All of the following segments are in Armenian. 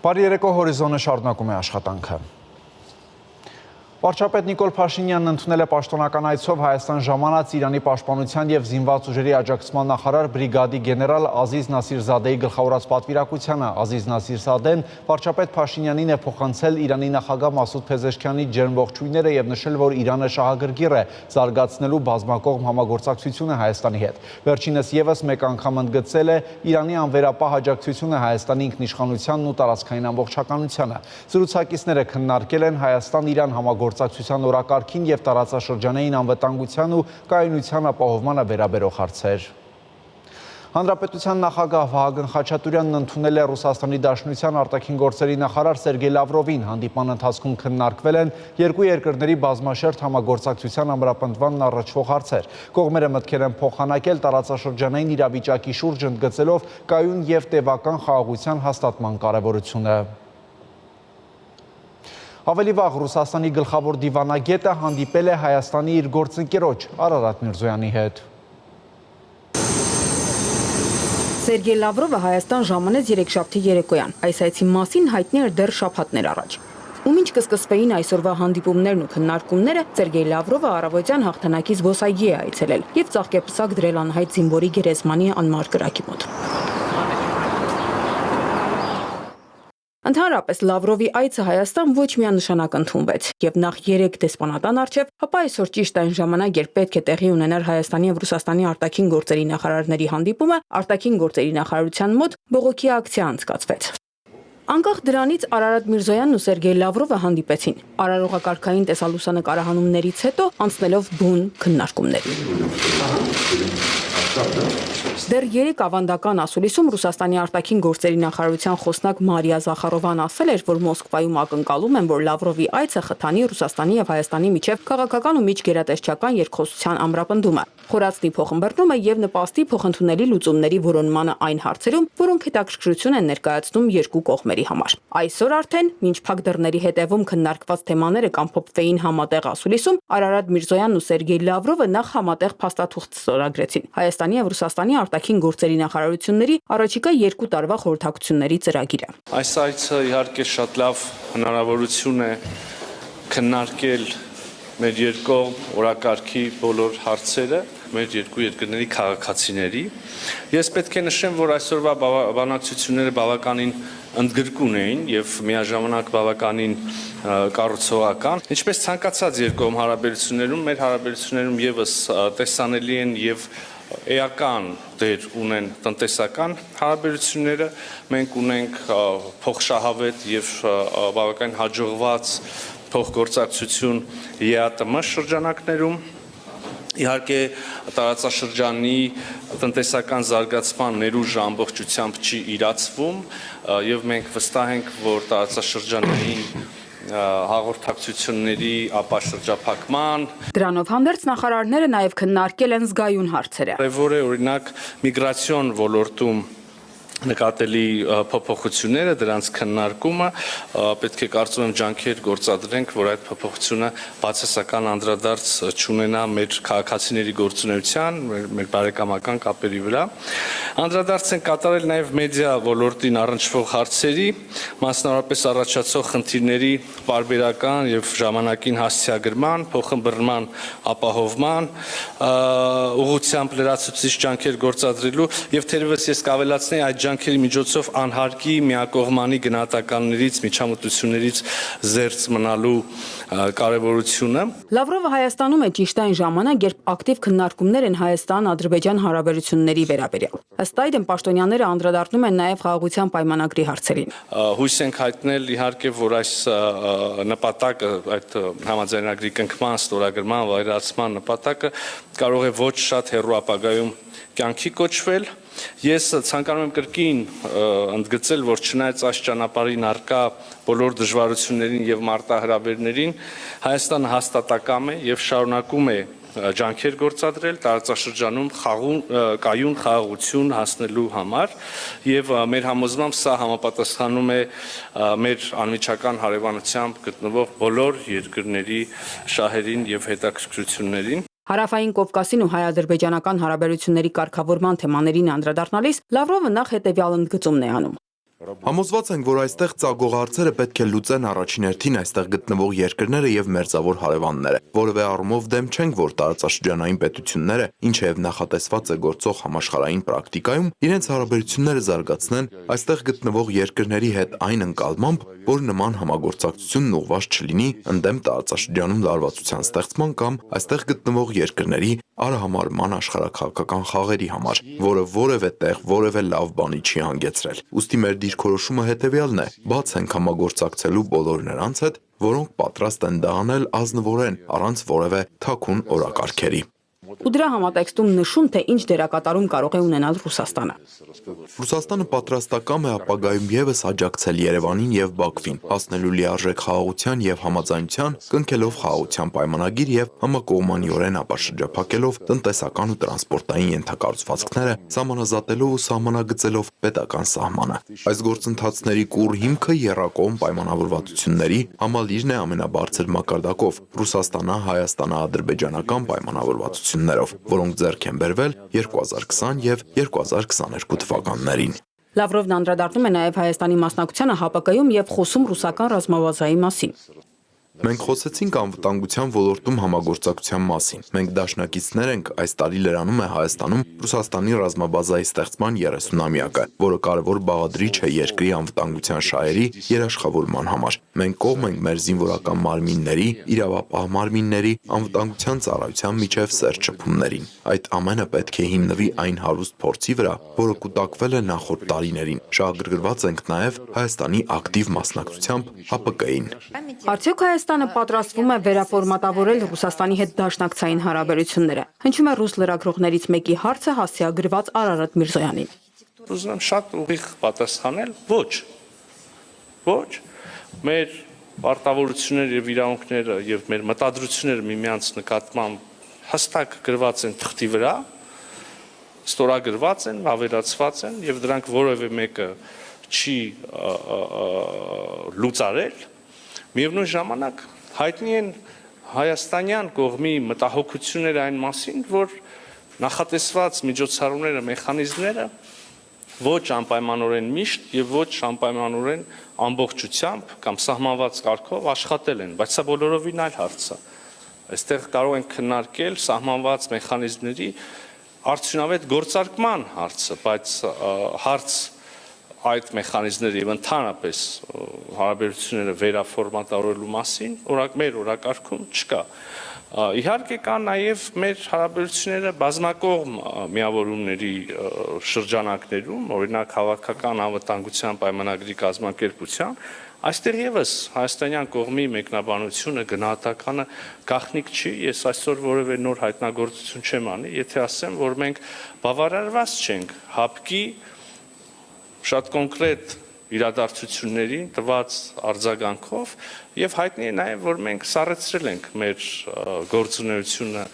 Բարի երեկո, հորիզոնը շարունակում է աշխատանքը։ Վարչապետ Նիկոլ Փաշինյանն ընդունել է պաշտոնական այցով Հայաստան ժամանած Իրանի պաշտպանության և զինված ուժերի աջակցման նախարար բրիգադի գեներալ Ազիզ Նասիրզադեի գլխավորած պատվիրակությանը։ Ազիզ Նասիրզադեն վարչապետ Փաշինյանին է փոխանցել Իրանի նախագահ Մասուդ Փեզեշքյանի ջերմ ողջույնները և նշել, որ Իրանը շահագրգիռ է զարգացնելու բազմակողմ համագործակցությունը Հայաստանի հետ։ Վերջինս ևս մեկ անգամ ընդգծել է Իրանի անվերապահ աջակցությունը Հայաստանի ինքնիշխանությանն ու տարածքային ամբողջականությանը։ Զրուցակիցները քննարկել են Հայաստան-Իրան համագործակցության օրակարգին և տարածաշրջանային անվտանգության ու կայունության ապահովմանը վերաբերող հարցեր։ Հանրապետության նախագահ Վահագն Խաչատուրյանն ընդունել է Ռուսաստանի Դաշնության արտաքին գործերի նախարար Սերգեյ Լավրովին։ Հանդիպման ընթացքում քննարկվել են երկու երկրների բազմաշերտ համագործակցության ամրապնդմանն առնչվող հարցեր։ Կողմերը մտքեր են փոխանակել տարածաշրջանային իրավիճակի շուրջ, ընդգծելով կայուն և տևական խաղաղության հաստատման կարևորությունը։ Ավելի վաղ Ռուսաստանի գլխավոր դիվանագետը հանդիպել է Հայաստանի իր գործընկերոջ Արարատ Միրզոյանի հետ։ Սերգեյ Լավրովը Հայաստան ժամանեց երեքշաբթի երեկոյան։ Այս այցի մասին հայտնի էր դեռ շաբաթներ առաջ։ Ումինչ կսկսվեին այսօրվա հանդիպումներն ու քննարկումները, Սերգեյ Լավրովը առավոտյան հաղթանակի զբոսայգի է այցելել և ծաղկեպսակ դրել անհայտ զինվորի գերեզմանի անմար կրակի մոտ։ Ընդհանրապես Լավրովի այցը Հայաստան ոչ միանշանակ ընդունվեց և նախ 3 դեսպանատան առջև, ապա այսօր ճիշտ այն ժամանակ, երբ պետք է տեղի ունենար Հայաստանի և Ռուսաստանի արտաքին գործերի նախարարների հանդիպումը, արտաքին գործերի նախարարության մոտ բողոքի ակցիա անցկացվեց։ Անկախ դրանից Արարատ Միրզոյանն ու Սերգեյ Լավրովը հանդիպեցին արարողակարգային տեսալուսանկարահանումներից հետո անցնելով բուն քննարկումների։ Դեռ 3 ավանդական ասուլիսում Ռուսաստանի արտաքին գործերի նախարարության խոսնակ Մարիա Զախարովան ասել էր, որ Մոսկվայում ակնկալում են, որ Լավրովի այցը խթանի Ռուսաստանի և Հայաստանի միջև քաղաքական ու միջգերատեսչական երկխոսության ամրապնդումը, խորացնի փոխըմբռնումը և նպաստի փոխընդունելի լուծումների որոնմանը այն հարցերում, որոնք հետաքրքրություն են ներկայացնում երկու կողմերի համար։ Այսօր արդեն, մինչ փակ դռների հետևում քննարկված թեմաները կամփոփվեին համատեղ ասուլիսում, Արարատ Միրզոյանն ու Սերգեյ Լավրովը նախ համատեղ փաստաթուղթ ստորագրեցին Հայաստանի և Ռուսաստանի արտաքին գործերի նախարարությունների առաջիկա 2 տարվա խորհրդակցությունների ծրագիրը։ Այս այցը իհարկե շատ լավ հնարավորություն է քննարկել մեր երկկողմ օրակարգի բոլոր հարցերը, մեր երկու երկրների քաղաքացիների։ Ես պետք է նշեմ, որ այսօրվա բանակցությունները բավականին ընդգրկուն էին և միաժամանակ բավականին կառուցողական։ Ինչպես ցանկացած երկկողմ հարաբերություններում, մեր հարաբերություններում ևս տեսանելի են և էական դեր ունեն տնտեսական հարաբերությունները, մենք ունենք փոխշահավետ և բավականին հաջողված փոխգործակցություն ԵԱՏՄ շրջանակներում, իհարկե տարածաշրջանի տնտեսական զարգացման ներուժը ամբողջությամբ չի իրացվում և մենք վստահ ենք, որ տարածաշրջանային հաղորդակցությունների ապաշրջափակման։ Դրանով հանդերձ նախարարները նաև քննարկել են զգայուն հարցերը։ Կարևոր է օրինակ միգրացիոն ոլորտում նկատելի փոփոխությունները, դրանց քննարկումը, պետք է կարծում եմ ջանքեր գործադրենք, որ այդ փոփոխությունը բացասական անդրադարձ չունենա մեր քաղաքացիների գործունեության, մեր բարեկամական կապերի վրա։ Անդրադարձ են կատարել նաև մեդիա ոլորտին առնչվող հարցերի, մասնավորապես առաջացող խնդիրների պարբերական և ժամանակին հասցեագրման, փոխըմբռնման ապահովման ուղղությամբ լրացուցիչ ջանքեր գործադրելու և թերևս ես կավելացնեի այդ ջանքերի միջոցով անհարկի միակողմանի գնահատականներից, միջամտություններից զերծ մնալու կարևորությունը։ Լավրովը Հայաստանում է ճիշտ այն ժամանակ, երբ ակտիվ քննարկումներ են Հայաստան-Ադրբեջան հարաբերությունների վերաբերյալ։ Ըստ այդմ պաշտոնյաները անդրադառնում են նաև խաղաղության պայմանագրի հարցերին։ Հույս ենք հայտնել իհարկե, որ այս նպատակը, այդ համաձայնագրի կնքման, ստորագրման, վայրացման նպատակը կարող է ոչ շատ հեռու ապագայում կյանքի կոչվել։ Ես ցանկանում եմ կրկին ընդգծել, որ չնայած այս ճանապարհին առկա բոլոր դժվարություններին և մարտահրավերներին, Հայաստանը հաստատակամ է և շարունակում է ջանքեր գործադրել տարածաշրջանում կայուն խաղաղություն հասնելու համար և մեր համոզմամբ սա համապատասխանում է մեր անմիջական հարևանությամբ գտնվող բոլոր երկրների շահերին և հետաքրքրություններին։ Հարավային Կովկասին ու հայ-ադրբեջանական հարաբերությունների կարգավորման թեմաներին անդրադառնալիս Լավրովը նախ հետևյալ ընդգծումն է անում։ Համոզված ենք, որ այստեղ ծագող հարցերը պետք է լուծեն առաջին հերթին այստեղ գտնվող երկրները եւ մերձավոր հարևանները։ Որևէ առումով դեմ չենք, որ տարածաշրջանային պետությունները, ինչեւ նախատեսված է գործող համաշխարհային պրակտիկայում, իրենց հարաբերությունները զարգացնեն այստեղ գտնվող երկրների հետ այն ընկալմամբ, որ նման համագործակցությունն ուղղված չլինի ընդդեմ տարածաշրջանում լարվածության ստեղծման կամ այստեղ գտնվող երկրների արհամարման աշխարհաքաղաքական խաղերի համար, որը որևէ տեղ որևէ լավ բանի չի հանգեցրել։ Ուստի մեր դիրքորոշումը հետևյալն է. բաց ենք համագործակցելու բոլոր նրանց հետ, որոնք պատրաստ են դա անել ազնվորեն, առանց որևէ թաքուն օրակարգերի։ Ու դրա համատեքստում նշում, թե ինչ դերակատարում կարող է ունենալ Ռուսաստանը։ Ռուսաստանը պատրաստական է ապագայում եւս աջակցել Երևանին եւ Բաքվին, հասնելու լիարժեք խաղաղության եւ համաձայնության, կնքելով խաղաղության պայմանագիր եւ համակողմանիորեն ապաշրջափակելով տնտեսական ու տրանսպորտային ենթակառուցվածքները, սահմանազատելով ու սահմանագծելով պետական սահմանը։ Այս գործընթացների կուռ հիմքը եռակողմ պայմանավորվածությունների համալիրն է ամենաբարձր մակարդակով՝ Ռուսաստանա-Հայաստանա-ադրբեջանական պայմանավորվածություններով, որոնք ձեռք են բերվել 2020 եւ 2022 թվականներին։ Լավրովն անդրադառնում է նաև Հայաստանի մասնակցությանը ՀԱՊԿ-ում եւ խոսում ռուսական ռազմաբազայի մասին։ Մենք խոսեցինք անվտանգության ոլորտում համագործակցության մասին։ Մենք դաշնակիցներ ենք, այս տարի լրանում է Հայաստանում Ռուսաստանի ռազմաբազայի ստեղծման 30-ամյակը, որը կարևոր բաղադրիչ է երկրի անվտանգության շահերի երաշխավորման համար։ Մենք կողմ ենք մեր զինվորական մարմինների, իրավապահ մարմինների, անվտանգության ծառայության միջև սերտ շփումներին։ Այդ ամենը պետք է հիմնվի այն հարուստ փորձի վրա, որը կուտակվել է նախորդ տարիներին։ Շահագրգռված ենք նաև Հայաստանի ակտիվ մասնակցությամբ ՀԱՊԿ-ին։ Արդյոք Հայաստանը պատրաստվում է վերաֆորմատավորել Ռուսաստանի հետ դաշնակցային հարաբերությունները։ Հնչում է ռուս լրագրողներից մեկի հարցը հասցեագրված Արարատ Միրզոյանին։ Ուզում եմ շատ ուղիղ պատասխանել, ոչ։ Ոչ։ Մեր պարտավորությունները եւ իրավունքները եւ մեր մտադրությունները միմյանց նկատմամբ հստակ գրված են թղթի վրա, ստորագրված են, ավերացված են եւ դրանք որևէ մեկը չի լուծարել։ Միևնույն ժամանակ հայտնի են հայաստանյան կողմի մտահոգությունները այն մասին, որ նախատեսված միջոցառումները, մեխանիզմները ոչ անպայմանորեն միշտ եւ ոչ անպայմանորեն ամբողջությամբ կամ սահմանված կարգով աշխատել են, բայց սա բոլորովին այլ հարց է։ Այստեղ կարող ենք քննարկել սահմանված մեխանիզմների արդյունավետ գործարկման հարցը, բայց հարց այդ մեխանիզմների եւ ընդհանրապես հարաբերությունները վերաֆորմատավորելու մասին մեր օրակարգում չկա։ Իհարկե կա նաև մեր հարաբերությունները բազմակողմ միավորումների շրջանակներում, օրինակ հավաքական անվտանգության պայմանագրի կազմակերպության, այստեղ եւս հայաստանյան կողմի մեկնաբանությունը գնահատականը գաղտնիք չի, ես այսօր որևէ նոր հայտնագործություն չեմ անի, եթե ասեմ, որ մենք բավարարված չենք ՀԱՊԿ-ի շատ կոնկրետ իրադարձություններին տված արձագանքով եւ հայտնի է նաեւ, որ մենք սառեցրել ենք մեր գործունեությունը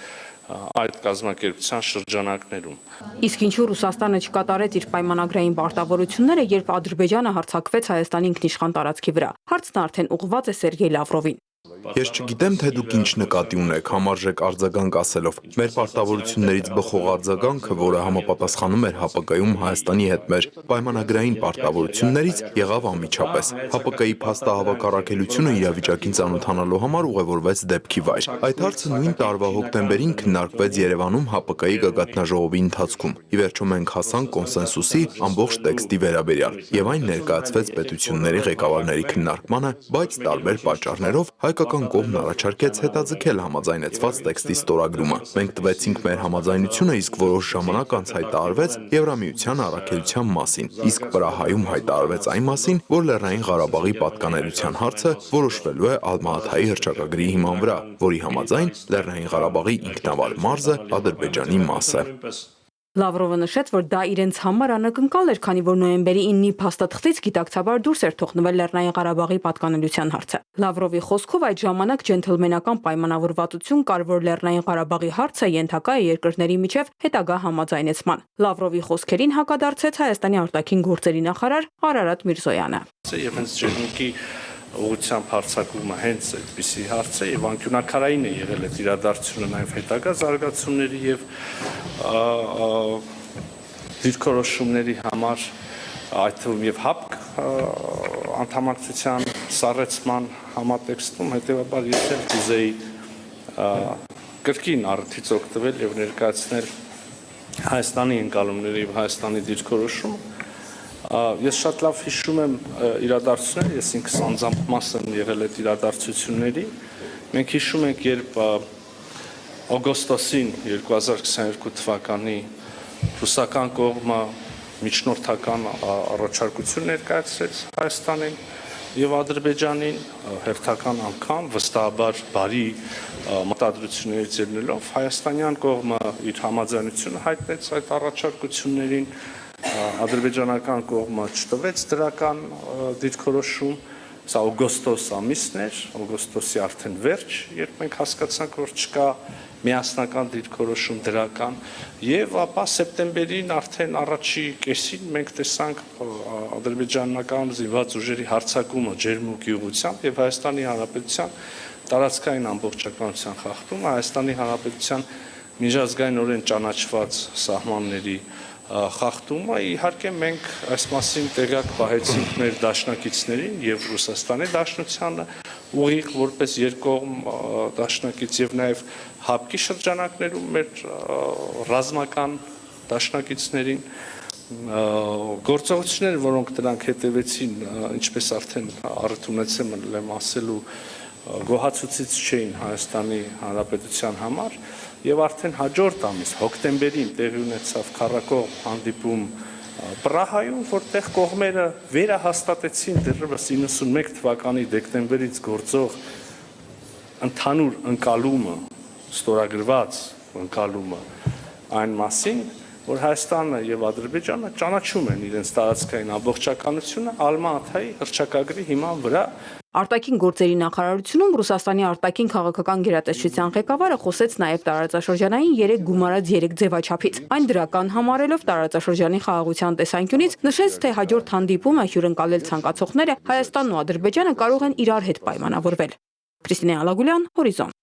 այդ կազմակերպության շրջանակներում։ Իսկ ինչու Ռուսաստանը չկատարեց իր պայմանագրային պարտավորությունները, երբ Ադրբեջանը հարձակվեց Հայաստանի ինքնիշխան տարածքի վրա։ Հարցն արդեն ուղղված է Սերգեյ Լավրովին։ Ես չգիտեմ, թե դուք ինչ նկատի ունեք համարժեք արձագանք ասելով։ Մեր պարտավորություններից բխող արձագանքը, որը համապատասխանում էր ՀԱՊԿ-ում Հայաստանի հետ մեր պայմանագրային պարտավորություններից, եղավ անմիջապես։ ՀԱՊԿ-ի փաստահավաքարակելությունը իրավիճակին ծանոթանալու համար ուղևորվեց դեպքի վայր։ Այդ հարցը նույն տարվա հոկտեմբերին քննարկվեց Երևանում ՀԱՊԿ-ի գագաթնաժողովի ընթացքում։ Ի վերջո մենք հասանք կոնսենսուսի ամբողջ տեքստի վերաբերյալ, եւ այն ներկայացվեց պետությունների ղեկավարների քննարկմանը, բայց տարբեր պատճառներով հայկական կողմն առաջարկեց հետաձգել համաձայնեցված տեքստի ստորագրումը։ Մենք տվեցինք մեր համաձայնությունը, իսկ որոշ ժամանակ անց հայտարարվեց Եվրամիության առաքելության մասին, իսկ Պրահայում հայտարարվեց այն մասին, որ Լեռնային Ղարաբաղի պատկանելիության հարցը որոշվելու է Ալմատայի հռչակագրի հիման վրա, որի համաձայն Լեռնային Ղարաբաղի ինքնավար մարզը Ադրբեջանի մաս է։ Լավրովը նշեց, որ դա իրենց համար անակնկալ էր, քանի որ նոյեմբերի 9-ի փաստաթղթից գիտակցաբար դուրս էր թողնվել Լեռնային Ղարաբաղի պատկանելիության հարցը։ Լավրովի խոսքով այդ ժամանակ ջենթլմենական պայմանավորվածություն կար, որ Լեռնային Ղարաբաղի հարցը ենթակա է երկրների միջև հետագա համաձայնեցման։ Լավրովի խոսքերին հակադարձեց Հայաստանի արտաքին գործերի նախարար Արարատ Միրզոյանը։ Եվ հենց ջերմուկի ուղղությամբ հարձակումը հենց այդպիսի հարց է եւ անկյունակարային է եղել այդ իրադարձությունը նաեւ հետագա զարգացումների եւ դիրքորոշումների համար, այդ թվում եւ ՀԱՊԿ անդամակցության սառեցման համատեքստում, հետևաբար ես էլ կուզեի կրկին առիթից օգտվել եւ ներկայացնել Հայաստանի ընկալումները եւ Հայաստանի դիրքորոշումը։ Ես շատ լավ հիշում եմ իրադարձությունները, ես ինքս անձամբ մաս եմ եղել այդ իրադարձությունների։ Մենք հիշում ենք, երբ օգոստոսին 2022 թվականի ռուսական կողմը միջնորդական առաջարկություն ներկայացրեց Հայաստանին եւ Ադրբեջանին, հերթական անգամ վստահաբար բարի մտադրություններից ելնելով հայաստանյան կողմը իր համաձայնությունը հայտնեց այդ առաջարկություններին, ադրբեջանական կողմը չտվեց դրական դիրքորոշում, սա օգոստոս ամիսն էր, օգոստոսի արդեն վերջ, երբ մենք հասկացանք, որ չկա միասնական դիրքորոշում դրական, եւ ապա սեպտեմբերին արդեն առաջի կեսին մենք տեսանք ադրբեջանական զինված ուժերի հարձակումը Ջերմուկի ուղղությամբ եւ Հայաստանի Հանրապետության տարածքային ամբողջականության խախտումը, Հայաստանի Հանրապետության միջազգայինորեն ճանաչված սահմանների խախտումը, իհարկե մենք այս մասին տեղյակ պահեցինք մեր դաշնակիցներին եւ Ռուսաստանի դաշնությանը ուղիղ որպես երկկողմ դաշնակից եւ նաեւ հապկի շրջանակներում մեր ռազմական դաշնակիցներին գործողությունները, որոնք դրանք հետևեցին, ինչպես արդեն առիթ ունեցել եմ ասելու, գոհացուցիչ չէին Հայաստանի Հանրապետության համար եւ արդեն հաջորդ ամիս հոկտեմբերին տեղի ունեցավ քառակողմ հանդիպում Պրահայում, որտեղ կողմերը վերահաստատեցին դեռևս 91 թվականի դեկտեմբերից գործող ընդհանուր ընկալումը, ստորագրված ընկալումը այն մասին, որ Հայաստանը եւ Ադրբեջանը ճանաչում են իրենց տարածքային ամբողջականությունը Ալմա-Աթայի հռչակագրի հիման վրա։ Արտաքին գործերի նախարարությունում Ռուսաստանի արտաքին քաղաքական գերատեսչության ղեկավարը խոսեց նաև տարածաշրջանային 3 գումարած 3 ձևաչափից։ Այն դրական համարելով տարածաշրջանի խաղաղության տեսանկյունից նշեց, թե հաջորդ հանդիպումը հյուրընկալել ցանկացողները Հայաստանն ու Ադրբեջանը կարող են իրար հետ պայմանավորվել։ Քրիստինե Ալագուլյան, Հորիզոն։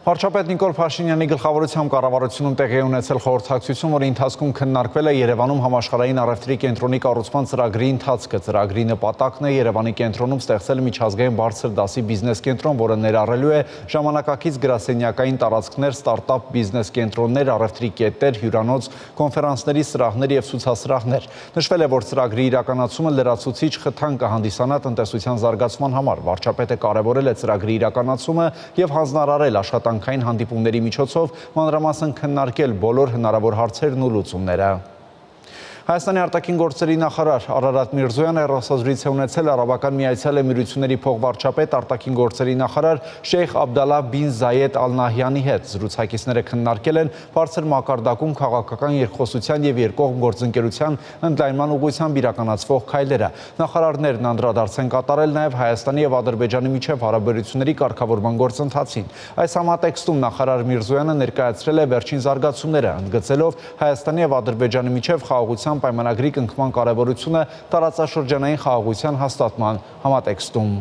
Վարչապետ Նիկոլ Փաշինյանի գլխավորությամբ կառավարությունում տեղի ունեցել խորհրդակցություն, որի ընթացքում քննարկվել է Երևանում համաշխարհային առևտրի կենտրոնի կառուցման ծրագրի ընթացքը։ Ծրագրի նպատակն է Երևանի կենտրոնում ստեղծել միջազգային բարձր դասի բիզնես կենտրոն, որը ներառելու է ժամանակակից գրասենյակային տարածքներ, ստարտափ բիզնես կենտրոններ, առևտրի կետեր, հյուրանոց, կոնֆերանսների սրահներ եւ ցուցասրահներ։ Նշվել է, որ ծրագրի իրականացումը լրացուցիչ խթան կհանդիսանա տնտեսության զարգացման համար։ Վարչապետը կարևորել է ծրագրի իրականացումը եւ հանձնարարել աշխատանքային հանդիպումների միջոցով մանրամասն քննարկել բոլոր հնարավոր հարցերն ու լուծումները։ Հայաստանի արտաքին գործերի նախարար Արարատ Միրզոյանը հեռախոսազրույց է ունեցել Արաբական Միացյալ Էմիրությունների փոխվարչապետ արտաքին գործերի նախարար Շեյխ Աբդալլա բին Զայեդ Ալ Նահյանի հետ։ Զրուցակիցները քննարկել են բարձր մակարդակում քաղաքական երկխոսության եւ երկկողմ գործընկերության ընդլայնման ուղղությամբ իրականացվող քայլերը։ Նախարարներն անդրադարձ են կատարել նաեւ Հայաստանի եւ Ադրբեջանի միջև հարաբերությունների կարգավորման գործընթացին։ Այս համատեքստում նախարար Միրզոյանը ներկայացրել է վերջին զարգացումները, ընդգծելով Հայաստանի եւ Ադրբեջանի միջև խաղաղության պայմանագրի կնքման կարևորությունը տարածաշրջանային խաղաղության հաստատման համատեքստում։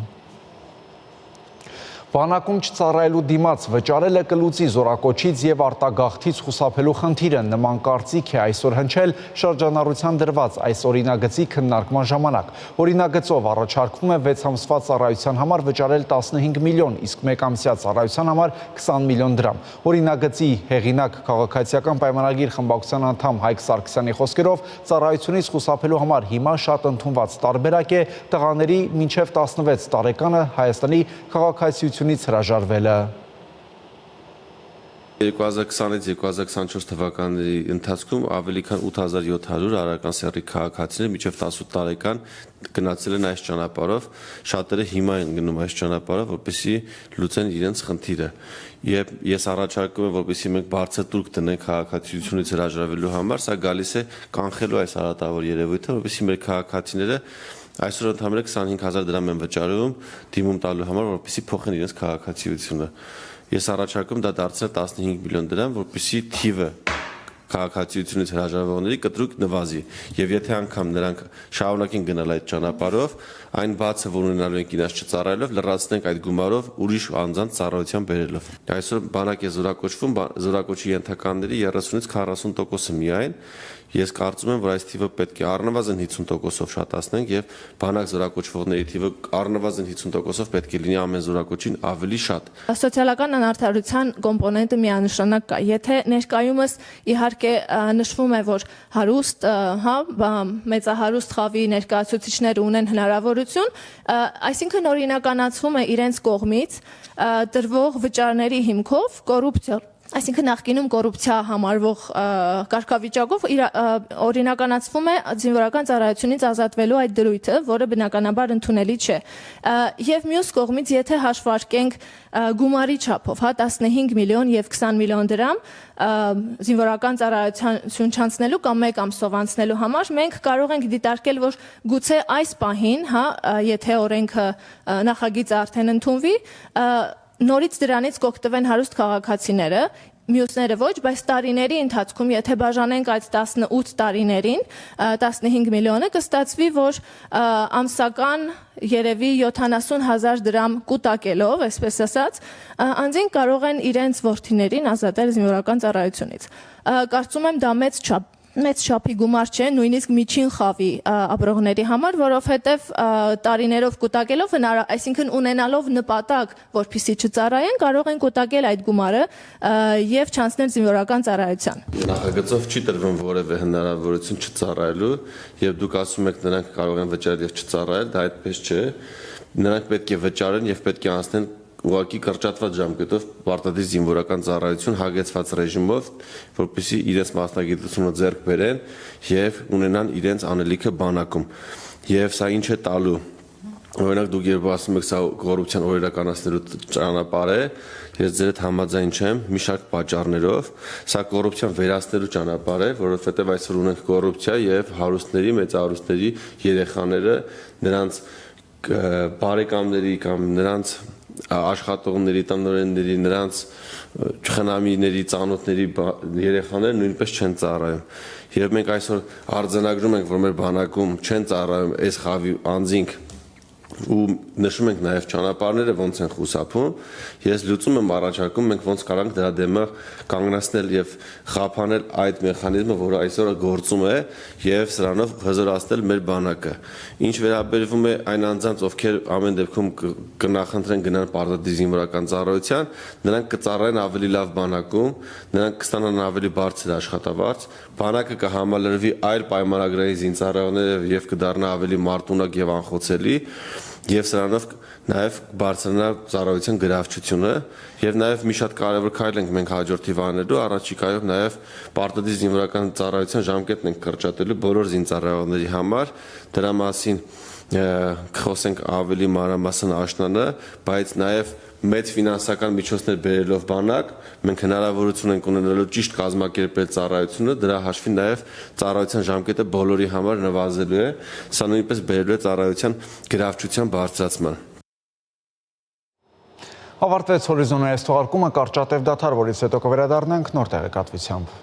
Բանակում չծառայելու դիմաց վճարելը կլուծի զորակոչից եւ արտագաղթից խուսափելու խնդիրը, նման կարծիք է այսօր հնչել շրջանառության դրված այս օրինագծի քննարկման ժամանակ։ Օրինագծով առաջարկվում է 6 ամսվա ծառայության համար վճարել 15 միլիոն, իսկ 1 ամսյա ծառայության համար 20 միլիոն դրամ։ Օրինագծի հեղինակ քաղաքացիական պայմանագիր խմբակցության անդամ Հայկ Սարգսյանի խոսքերով ծառայությունից խուսափելու համար հիմա շատ ընդունված տարբերակ է տղաների մինչև 16 տարեկանը Հայաստանի քաղաքացիություն հրաժարվելը։ 2020-2024 թվականների ընթացքում ավելի քան 8700 արարական սեռի քաղաքացիներ մինչև 18 տարեկան գնացել են այս ճանապարհով, շատերը հիմա են գնում այս ճանապարհով, որպեսզի լուծեն իրենց խնդիրը։ Եվ ես առաջարկում եմ, որպեսզի մենք բարձր տուրք դնենք քաղաքացիությունից հրաժարվելու համար, սա գալիս է կանխելու այս արատավոր երևույթը, որպեսզի մեր քաղաքացիները այսօր ընդհանրապես 25000 դրամ են վճարում դիմում տալու համար, որպեսզի փոխեն իրենց քաղաքացիությունը։ Ես առաջարկում դա դարձնել 15 միլիոն դրամ, որպեսզի թիվը քաղաքացիությունից հրաժարվողների կտրուկ նվազի։ Եվ եթե անգամ նրանք շարունակեն գնալ այդ ճանապարհով, այն բացը, որ ունենալու են իրաց չծառայելով, լրացնենք այդ գումարով ուրիշ անձանց ծառայության բերելով։ Այսօր բանակ է զորակոչվում, զորակոչի ենթականների 30-ից 40%-ը միայն։ Ես կարծում եմ, որ այս թիվը պետք է առնվազն 50%-ով շատացնենք եւ բանակ զորակոչվողների թիվը առնվազն 50%-ով պետք է լինի ամեն զորակոչին ավելի շատ։ Սոցիալական անարդարության կոմպոնենտը միանշանակ կա։ Եթե ներկայումս իհարկե նշվում է, որ հարուստ, մեծահարուստ խավի ներկայացուցիչները ունեն հնարավորություն, այսինքն օրինականացվում է իրենց կողմից տրվող վճարների հիմքով կոռուպցիա։ Այսինքն նախկինում կոռուպցիա համարվող կարգավիճակով օրինականացվում է զինվորական ծառայությունից ազատվելու այդ դրույթը, որը բնականաբար ընդունելի չէ։ Եվ մյուս կողմից, եթե հաշվարկենք գումարի չափով, 15 միլիոն եւ 20 միլիոն դրամ զինվորական ծառայություն չանցնելու կամ 1 ամսով անցնելու համար, մենք կարող ենք դիտարկել, որ գուցե այս պահին, եթե օրենքը նախագիծը արդեն ընդունվի, նորից դրանից կօգտվեն հարուստ քաղաքացիները, մյուսները ոչ, բայց տարիների ընթացքում, եթե բաժանենք այդ 18 տարիներին, 15 միլիոնը կստացվի, որ ամսական երևի 70,000 դրամ կուտակելով, այսպես ասած, անձին կարող են իրենց որդիներին ազատել զինվորական ծառայությունից։ Կարծում եմ դա մեծ չափի գումար չէ, նույնիսկ միջին խավի ապրողների համար, որովհետև տարիներով կուտակելով, այսինքն ունենալով նպատակ, որպեսզի չծառայեն, կարող են կուտակել այդ գումարը եւ չանցնել զինվորական ծառայության։ Նախագծով չի տրվում որևէ հնարավորություն չծառայելու, եւ դուք ասում եք նրանք կարող են վճարել եւ չծառայել, դա այդպես չէ։ Նրանք պետք է վճարեն եւ պետք է անցնեն ուղղակի կրճատված ժամկետով պարտադիր զինվորական ծառայություն հագեցված ռեժիմով, որպեսզի իրենց մասնագիտությունը ձեռք բերեն եւ ունենան իրենց անելիքը բանակում։ Եվ սա ինչ է տալու։ Օրինակ դուք երբ ասում եք սա կոռուպցիան օրինականացնելու ճանապարհ է, ես ձեր հետ համաձայն չեմ մի շարք պատճառներով, սա կոռուպցիան վերացնելու ճանապարհ է, որովհետեւ այսօր ունենք կոռուպցիա եւ հարուստների, մեծահարուստների երեխաները նրանց բարեկամների կամ նրանց աշխատողների, տնօրենների, նրանց խնամիների, ծանոթների երեխաները նույնպես չեն ծառայում։ Եվ մենք այսօր արձանագրում ենք, որ մեր բանակում չեն ծառայում այս խավի անձինք ու նշում ենք նաև ճանապարհները ոնց են խուսափում, ես լուծում եմ առաջարկում, մենք ոնց կարանք դրա դեմը կանգնեցնել եւ խափանել այդ մեխանիզմը, որը այսօր գործում է եւ սրանով հզորացնել մեր բանակը։ Ինչ վերաբերվում է այն անձանց, ովքեր ամեն դեպքում կնախընտրեն գնալ պարտադիր զինվորական ծառայության, նրանք կծառայեն ավելի լավ բանակում, նրանք կստանան ավելի բարձր աշխատավարձ, բանակը կհամալրվի այլ պայմանագրային զինծառայողներով եւ կդառնա ավելի մարտունակ եւ անխոցելի եւ սրանով նաեւ բարձրանա ծառայության գրավչությունը եւ նաեւ մի շատ կարեւոր քայլ ենք մենք հաջորդ հիվանդներու առաջիկայով նաեւ պարտադիր զինվորական ծառայության ժամկետն ենք կրճատելու բոլոր զինծառայողների համար դրա մասին խոսենք ավելի մանրամասն աշնանը, բայց նաեւ մեծ ֆինանսական միջոցներ բերելով բանակ, մենք հնարավորություն ենք ունենալու ճիշտ կազմակերպել ծառայությունը, դրա հաշվին նաև ծառայության ժամկետը բոլորի համար նվազելու է, սա նույնպես բերելու է ծառայության գրավչության բարձրացման։ Ավարտվեց Հորիզոնի այս թողարկումը, կարճատև դադար, որից հետո կվերադառնանք նոր տեղեկատվությամբ։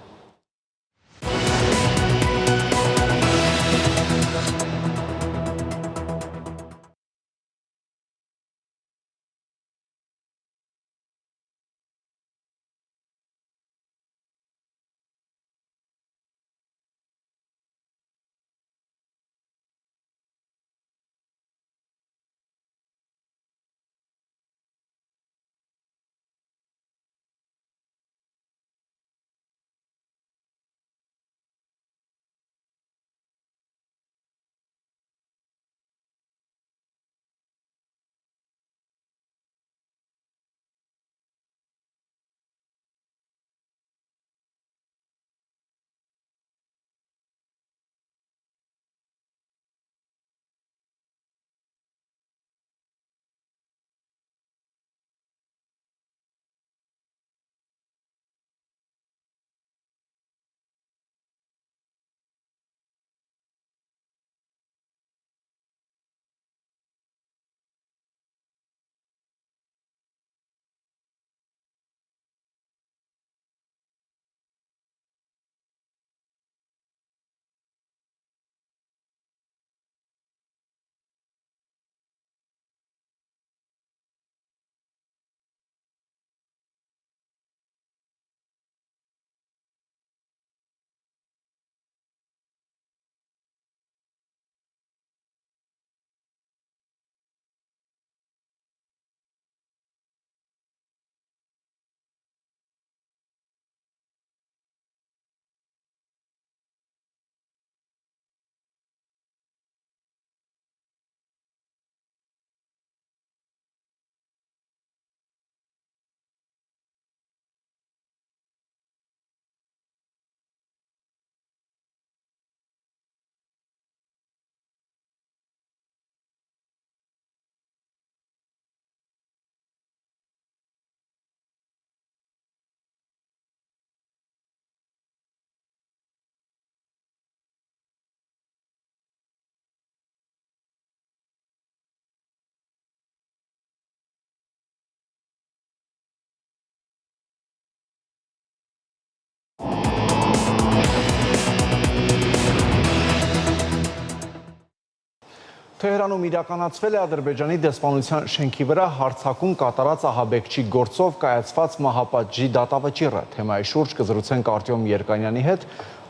Թեհրանում իրականացվել է Ադրբեջանի դեսպանության շենքի վրա հարձակում կատարած ահաբեկչի գործով կայացված մահապատժի դատավճիռը։ Թեմայի շուրջ կզրուցենք Արտյոմ Երկանյանի հետ։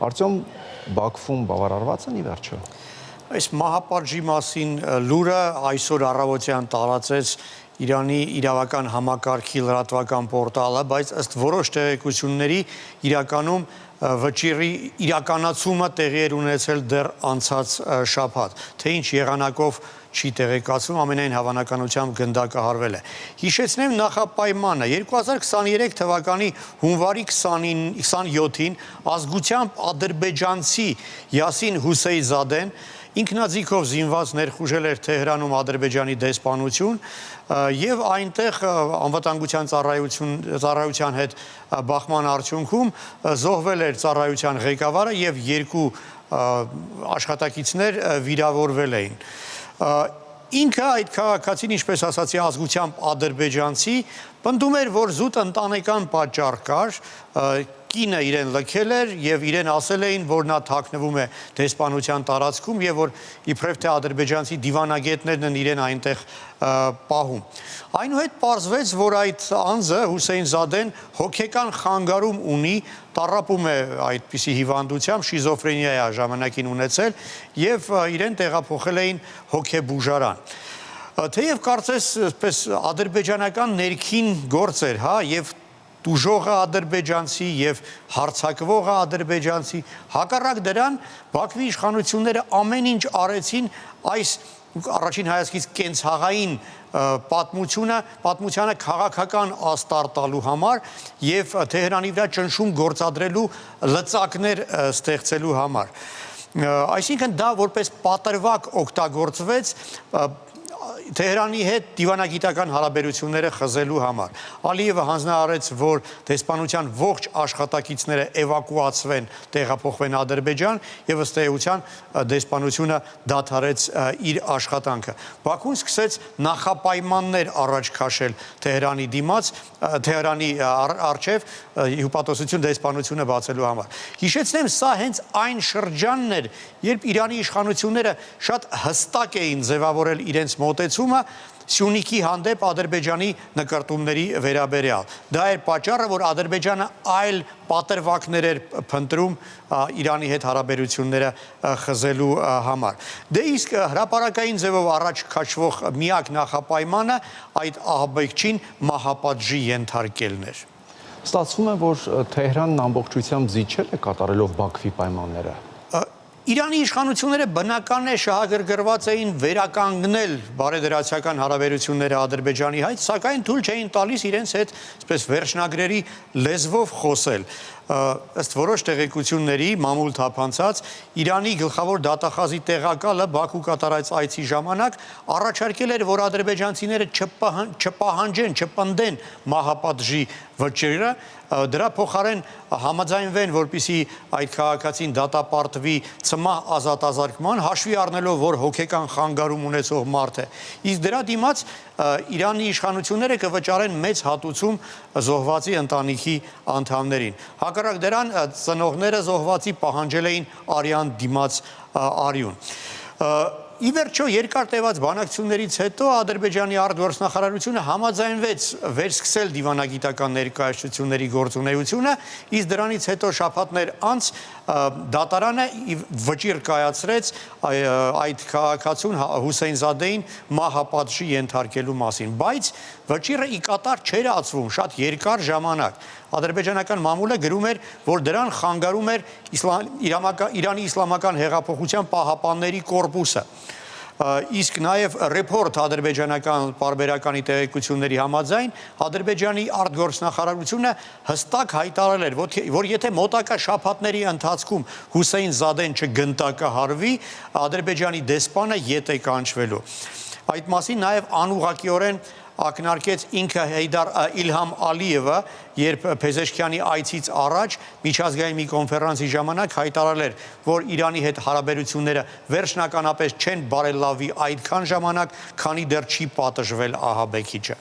Արտյոմ, Բաքվում բավարարված են ի վերջո։ Այս մահապատժի մասին լուրը այսօր առավոտյան տարածեց Իրանի իրավական համակարգի լրատվական պորտալը, բայց ըստ որոշ տեղեկությունների իրականում վճիռի իրականացումը տեղի էր ունեցել դեռ անցած շաբաթ, թե ինչ եղանակով չի տեղեկացվում, ամենայն հավանականությամբ գնդակահարվել է։ Հիշեցնեմ նախապայմանը 2023 թվականի հունվարի 27-ին ազգությամբ ադրբեջանցի Յասին Հուսեյզադեն ինքնաձիգով զինված ներխուժել էր Թեհրանում Ադրբեջանի դեսպանություն եւ այնտեղ անվտանգության ծառայության հետ բախման արդյունքում զոհվել էր ծառայության ղեկավարը եւ երկու աշխատակիցներ վիրավորվել էին։ Ինքը այդ քաղաքացին, ինչպես ասացի, ազգությամբ ադրբեջանցի, պնդում էր, որ զուտ ընտանեկան պատճառ կար, կինը իրեն լքել էր եւ իրեն ասել էին, որ նա թաքնվում է դեսպանության տարածքում եւ որ իբրև թե ադրբեջանցի դիվանագետներն են իրեն այնտեղ պահում։ Այնուհետ պարզվեց, որ այդ անձը Հուսեյնզադեն հոգեկան խանգարում ունի, տառապում է այդպիսի հիվանդությամբ, շիզոֆրենիա է ժամանակին ունեցել եւ իրեն տեղափոխել էին հոգեբուժարան։ Թեև կարծես այսպես ադրբեջանական ներքին գործ էր, հա, եւ տուժողը ադրբեջանցի եւ հարձակվողը ադրբեջանցի, հակառակ դրան Բաքվի իշխանությունները ամեն ինչ արեցին այս առաջին հայացքից կենցաղային պատմությանը քաղաքական աստար տալու համար եւ Թեհրանի վրա ճնշում գործադրելու լծակներ ստեղծելու համար։ Այսինքն դա որպես պատրվակ օգտագործվեց Թեհրանի հետ դիվանագիտական հարաբերությունները խզելու համար։ Ալիևը հանձնարարեց, որ դեսպանության ողջ աշխատակիցները էվակուացվեն, տեղափոխվեն Ադրբեջան եւ ըստ էության դեսպանությունը դադարեց իր աշխատանքը։ Բաքուն սկսեց նախապայմաններ առաջ քաշել Թեհրանի դիմաց, Թեհրանի առջև հյուպատոսություն դեսպանությունը բացելու համար։ Հիշեցնեմ, սա հենց այն շրջանն էր, երբ Իրանի իշխանությունները շատ հստակ էին ձևավորել իրենց մոտեցումը Սյունիքի հանդեպ Ադրբեջանի նկարտումների վերաբերյալ։ Դա էր պատճառը, որ Ադրբեջանը այլ պատրվակներ էր փնտրում Իրանի հետ հարաբերությունները խզելու համար։ Դե իսկ հրապարակային ձևով առաջ քաշվող միակ նախապայմանը այդ ահաբեկչին մահապատժի ենթարկելն էր։ Ստացվում է, որ Թեհրանն ամբողջությամբ զիջել է կատարելով Բաքվի պայմանները։ Իրանի իշխանությունները բնական է շահագրգռված էին վերականգնել բարեդրացիական հարաբերությունները Ադրբեջանի հետ, սակայն թույլ չէին տալիս իրենց հետ այսպես վերջնագրերի լեզվով խոսել։ Ըստ որոշ տեղեկությունների մամուլ թափանցած Իրանի գլխավոր դատախազի տեղակալը Բաքու կատարած այցի ժամանակ առաջարկել էր, որ ադրբեջանցիները չպահանջեն, չպնդեն մահապատժի վճիռը, դրա փոխարեն համաձայնվեն, որպեսզի այդ քաղաքացին դատապարտվի ցմահ ազատազրկման, հաշվի առնելով, որ հոգեկան խանգարում ունեցող մարդ է։ Իսկ դրա դիմաց Իրանի իշխանությունները կվճարեն մեծ հատուցում զոհվածի ընտանիքի անդամներին։ Հակառակ դրան ծնողները զոհվածի պահանջել էին արյան դիմաց արյուն։ Ի վերջո երկար տևած բանակցություններից հետո Ադրբեջանի արտգործնախարարությունը համաձայնվեց վերսկսել դիվանագիտական ներկայացությունների գործունեությունը, իսկ դրանից հետո շաբաթներ անց դատարանը վճիռ կայացրեց այդ քաղաքացուն Հուսեյնզադեին մահապատժի ենթարկելու մասին, բայց վճիռը ի կատար չէր ածվում շատ երկար ժամանակ։ Ադրբեջանական մամուլը գրում էր, որ դրան խանգարում էր Իրանի իսլամական հեղափոխության պահապանների կորպուսը։ Իսկ նաև ռեպորտ ադրբեջանական պարբերականի տեղեկությունների համաձայն Ադրբեջանի արտգործնախարարությունը հստակ հայտարարել էր, որ եթե մոտակա շաբաթների ընթացքում Հուսեյնզադեն չգնդակահարվի, Ադրբեջանի դեսպանը ետ է կանչվելու։ Այդ մասին նաև անուղղակիորեն ակնարկեց ինքը Իլհամ Ալիևը, երբ Փեզեշքյանի այցից առաջ միջազգային մի կոնֆերանսի ժամանակ հայտարարել էր, որ Իրանի հետ հարաբերությունները վերջնականապես չեն բարելավի այդքան ժամանակ, քանի դեռ չի պատժվել ահաբեկիչը։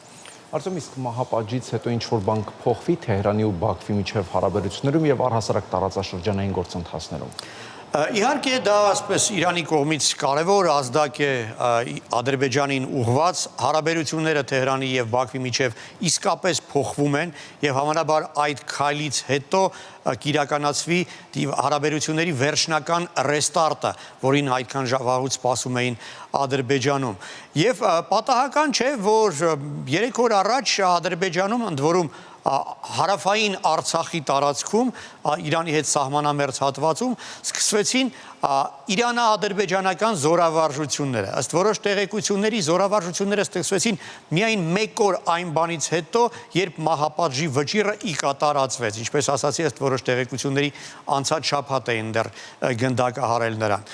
Արտեմ, իսկ մահապատժից հետո ինչ-որ բան կփոխվի Թեհրանի ու Բաքվի միջև հարաբերություններում եւ առհասարակ տարածաշրջանային գործընթացներում։ Իհարկե դա ասպես Իրանի կողմից կարևոր ազդակ է Ադրբեջանին ուղղված, հարաբերությունները Թեհրանի եւ Բաքվի միջև իսկապես փոխվում են եւ համանաբար այդ քայլից հետո կիրականացվի հարաբերությունների վերջնական ռեստարտը, որին այդքան վաղուց սպասում էին Ադրբեջանում։ Եվ պատահական չէ, որ 3 օր առաջ Ադրբեջանում ընդ որում հարավային Արցախի տարածքում Իրանի հետ սահմանամերձ հատվածում սկսվեցին իրանա-ադրբեջանական զորավարժությունները։ Ըստ որոշ տեղեկությունների զորավարժությունները սկսվեցին միայն 1 օր այն բանից հետո, երբ մահապատժի վճիռը ի կատարածվեց, ինչպես ասացի, ըստ որոշ տեղեկությունների անցած շաբաթ էին դեռ գնդակահարել նրան։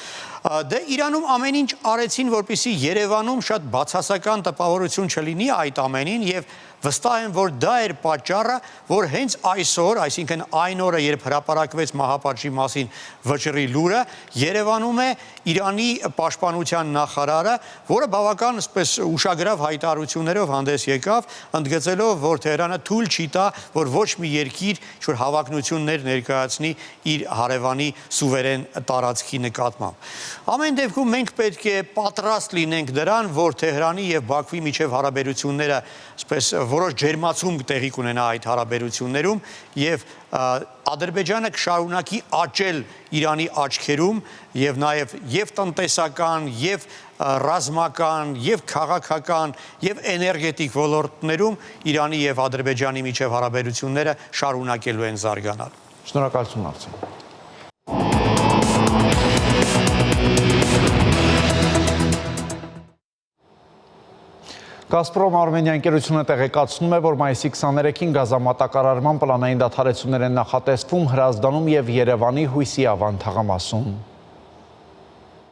Դե Իրանում ամեն ինչ արեցին, որպեսզի Երևանում շատ բացասական տպավորություն չլինի այդ ամենին եւ վստահ եմ, որ դա էր պատճառը, որ հենց այսօր, այսինքն այն օրը, երբ հրապարակվեց մահապատժի մասին վճռի լուրը, Երևանում է Իրանի պաշտպանության նախարարը, որը բավական այսպես ուշագրավ հայտարարություններով հանդես եկավ, ընդգծելով, որ Թեհրանը թույլ չի տա, որ ոչ մի երկիր ինչ-որ հավակնություններ ներկայացնի իր հարևանի սուվերեն տարածքի նկատմամբ։ Ամեն դեպքում մենք պետք է պատրաստ լինենք դրան, որ Թեհրանի եւ Բաքվի միջև հարաբերությունները այսպես որոշ ջերմացում տեղի կունենա այդ հարաբերություններում եւ Ադրբեջանը կշարունակի աճել Իրանի աչքերում եւ նաեւ եւ տնտեսական եւ ռազմական եւ քաղաքական եւ էներգետիկ ոլորտներում Իրանի եւ Ադրբեջանի միջև հարաբերությունները շարունակելու են զարգանալ։ Շնորհակալություն Արցեն։ Գազպրոմ Արմենիա ընկերությունը տեղեկացնում է, որ մայիսի 23-ին գազամատակարարման պլանային դադարեցումներ են նախատեսվում Հրազդանում եւ Երևանի Հույսի Ավան թաղամասում։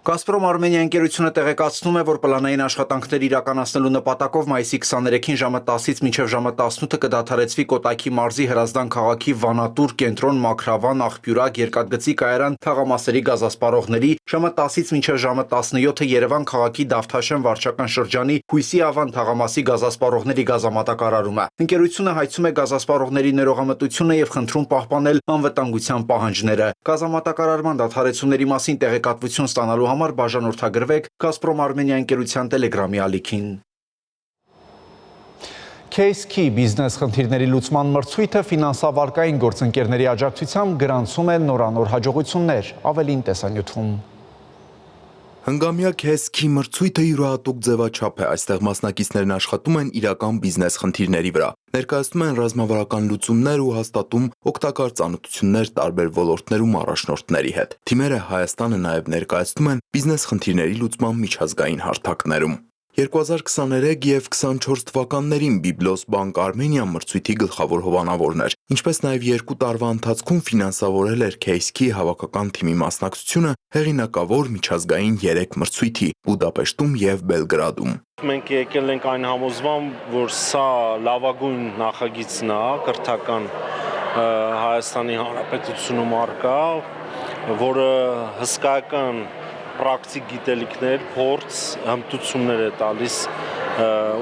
Գազպրոմ Արմենիա ընկերությունը տեղեկացնում է, որ պլանային աշխատանքներ իրականացնելու նպատակով մայիսի 23-ին ժամը 10-ից մինչև ժամը 18 կդադարեցվի Կոտայքի մարզի Հրազդան քաղաքի Վանատուր կենտրոն Մաքրավան աղբյուրակ երկաթգծի կայարան թաղամասերի գազասպառողների, ժամը 10-ից մինչև ժամը 17-ը Երևան քաղաքի Դավթաշեն վարչական շրջանի Հույսի Ավան թաղամասի գազասպառողների գազամատակարարումը։ Ընկերությունը հայցում է գազասպառողների ներողամտությունը եւ խնդրում պահպանել անվտանգության պահանջները։ Գազամատակարարման դադարեցումների մասին տեղեկատվություն ստանալու համար բաժանորդագրվեք Գազպրոմ Արմենիա ընկերության Telegram-ի ալիքին։ Case-Key բիզնես խնդիրների լուծման մրցույթը ֆինանսավարկային գործընկերների աջակցությամբ գրանցում է նորանոր հաջողություններ, ավելին տեսանյութում։ Հնգամյա Case-Key մրցույթը յուրահատուկ ձևաչափ է, այստեղ մասնակիցներն աշխատում են իրական բիզնես խնդիրների վրա, ներկայացնում են ռազմավարական լուծումներ ու հաստատում օգտակար ծանոթություններ տարբեր ոլորտներում առաջնորդների հետ։ Թիմերը Հայաստանը նաև ներկայացնում են բիզնես խնդիրների լուծման միջազգային հարթակներում։ 2023 եւ 24 թվականներին Biblos Bank Armenia մրցույթի գլխավոր հովանավորն էր, ինչպես նաև 2 տարվա ընթացքում ֆինանսավորել էր Case-Key հավաքական թիմի մասնակցությունը հեղինակավոր միջազգային 3 մրցույթի Բուդապեշտում եւ Բելգրադում։ Մենք եկել ենք այն համոզման, որ սա լավագույն նախագիծն է կրթական Հայաստանի Հանրապետությունում առկա, որը հսկայական պրակտիկ գիտելիքներ, փորձ, հմտություններ է տալիս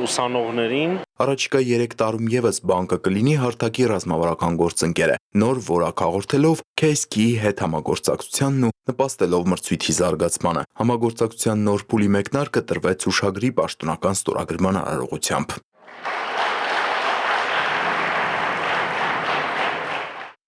ուսանողներին։ Առաջիկա 3 տարում եւս բանկը կլինի հարթակի ռազմավարական գործընկերը, նոր որակ հաղորդելով Case-Key հետ համագործակցությանն ու նպաստելով մրցույթի զարգացմանը։ Համագործակցության նոր փուլի մեկնարկը տրվեց ուշագրի պաշտոնական ստորագրման արարողությամբ։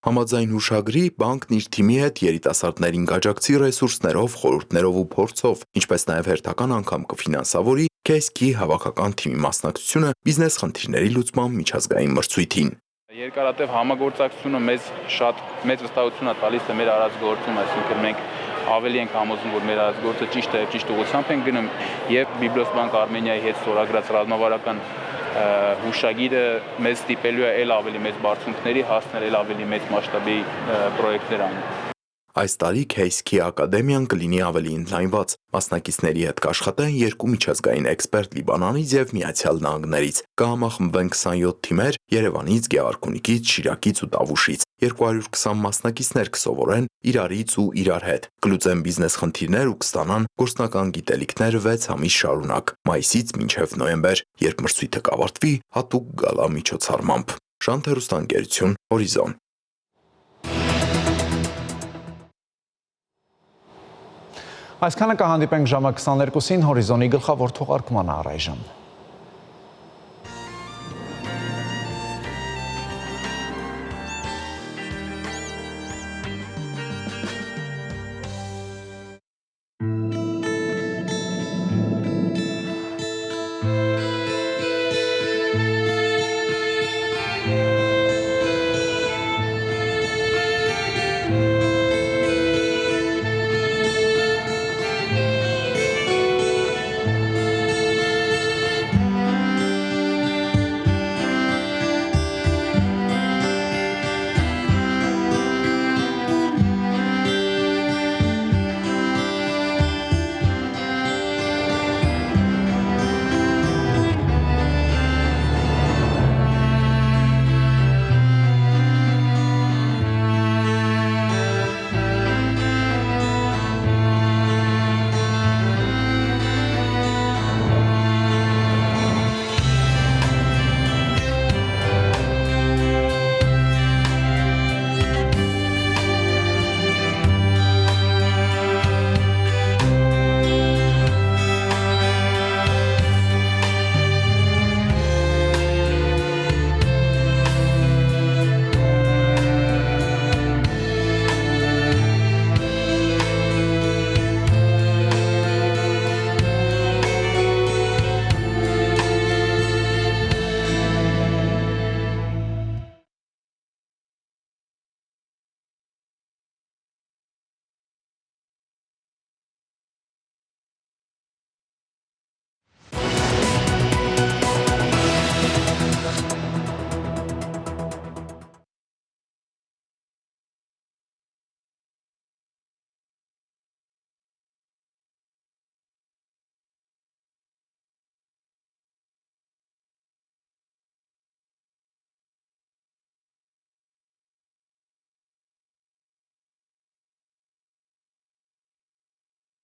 Համաձայն հուշագրի բանկն իր թիմի հետ երիտասարդներին կաջակցի ռեսուրսներով, խորհուրդներով ու փորձով, ինչպես նաև հերթական անգամ կֆինանսավորի Case-Key հավաքական թիմի մասնակցությունը բիզնես խնդիրների լուծման միջազգային մրցույթին։ Երկարատև համագործակցությունը մեզ շատ մեծ վստահություն է տալիս թե մեր արած գործում, այսինքն մենք ավելի ենք համոզում, որ մեր արած գործը ճիշտ է եւ ճիշտ ուղղությամբ են գնում եւ Biblos Bank Armenia-ի հետ ստորագրած ռազմավարական հուշագիրը մեզ ստիպելու է ել ավելի մեծ բարձունքների հասնել, ել ավելի մեծ մասշտաբի պրոյեկտներ անել։ Այս տարի Case-Key ակադեմիան կլինի ավելի ընդլայնված, մասնակիցների հետ կաշխատեն 2 միջազգային էքսպերտ Լիբանանից եւ Միացյալ Նահանգներից, կհամախմբվեն 27 թիմեր Երևանից, Գեղարքունիքից, Շիրակից ու Տավուշից, 220 մասնակիցներ կսովորեն իրարից ու իրար հետ, կլուծեն բիզնես խնդիրներ ու կստանան գործնական գիտելիքներ 6 ամիս շարունակ, մայիսից մինչև նոյեմբեր, երբ մրցույթը կավարտվի հատուկ գալա միջոցառմամբ։ Շանթերուստանգերություն, Հորիզոն։ Այսքանը կհանդիպենք ժամը 22-ին հորիզոնի գլխավոր թողարկմանը առայժմ։